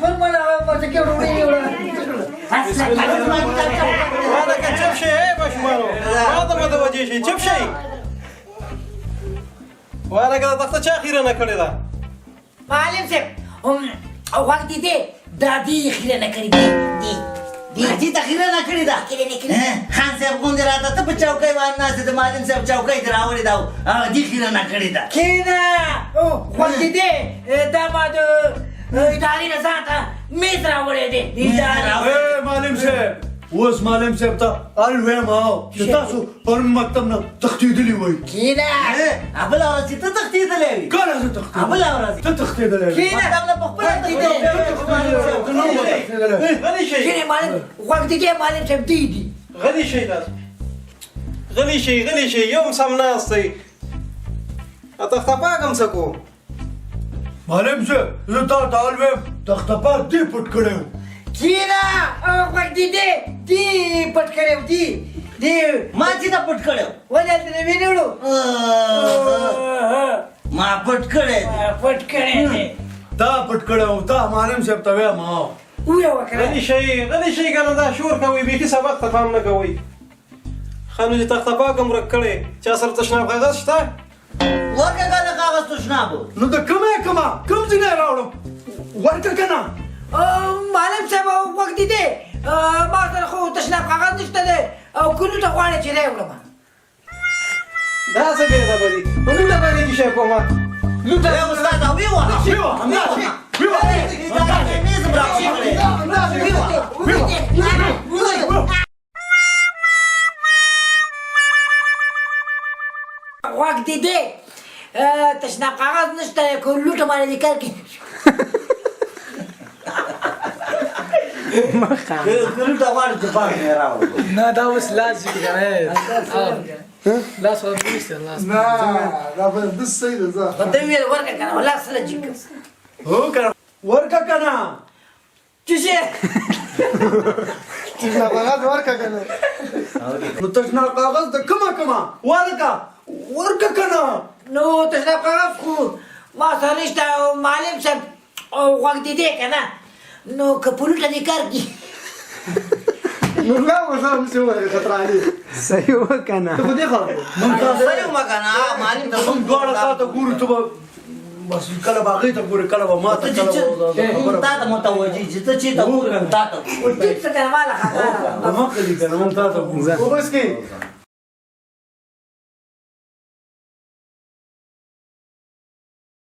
पण मला माझं केवढं नाही एवढं وانا كتشوف شيء باش مالو هذا ما توجه شيء تشوف شيء وانا كذا ضغطت اخيرا انا كل ذا معلم سب وقت دې دادی خیره نه کړی دی حاجی ته خیره نه کړې ده خان صاحب غوندې راته ته په چوکۍ باندې ناست د معلم صاحب چوکۍ دې راوړې ده او دې خیره نه کړې ده کینه وقت دې دا ما د ادارې نه ځان ته میز راوړی دی اے معلم صاحب اوس معلم صاحب ته الویم او چې تاسو پرون مکتب نه تښتېدلي وئ کینه بله ورځ چې ته تښتېدلی وې کله زه تښتېدم بله ورځ ته تښتېدلی وې کینه مکتب نه پخپله تښتېدلی غلي شيء کینه معلم وقت دې معلم صاحب دی غلي شيء لازم غلي شيء يوم سم ناصي اتختفاق امسكو معلم صاحب زه تا ته الویم تختپاک دې پټ کړی و کینه وقت دې پټ کړی دی ما چې ته پټ کړی ولې دې وینړو ما پټ کړی پټ کړی دی تا پټ کړی و تا معلم صاحب ته ویم ویا وکړه غلي شيء قال دا شور کوي به سبق تفهم نه کوي خانو چې تختفاق امرک کړي چا سره تشناب کاغذ شته ورکه کنه کاغذ تشنابو نو د کوم ځای راوړم ورکه که نه معلم صاحب وقت دې ما سره خو تشناب کاغذ نشته دی او کلو ته غواړې چې راوړم دا څه دی خبرې په لوټه باندې دې شی کومه لوټه استاد وقت دې تشناب کاغذ نشته دی که لوټه باندې دې کار کوي لوټه غواړي چې پاک نه راوړم نه دا اوس لاس دي کنه لاس ورته لاس نه دا به د صحیح ده په دې ویل ورکه کنه ولا سره جګ هو کنه ورکه کنه چې تشناب کاغذ ورکه کنه نو تشناب کاغذ د کومه ورکه کنه نو تشناب کاغذ خو ما سره نشته او معلم صاحب وقت دې کنه نو که په لوټه دې کار کوي نو لا وسام څه وایي خطر علي صحیح وکنه ته دې خبره صحیح وکنه معلم ته موږ دواړه تا ته ګورو ته به بس کله به هغې ته ګورې کله به ما ته تا ته متوجه چې ته چېرته ګورم تا ته ټیک څه کنه ماله خبره مخکې دي که نه موږ تا ته ګورو وبس کې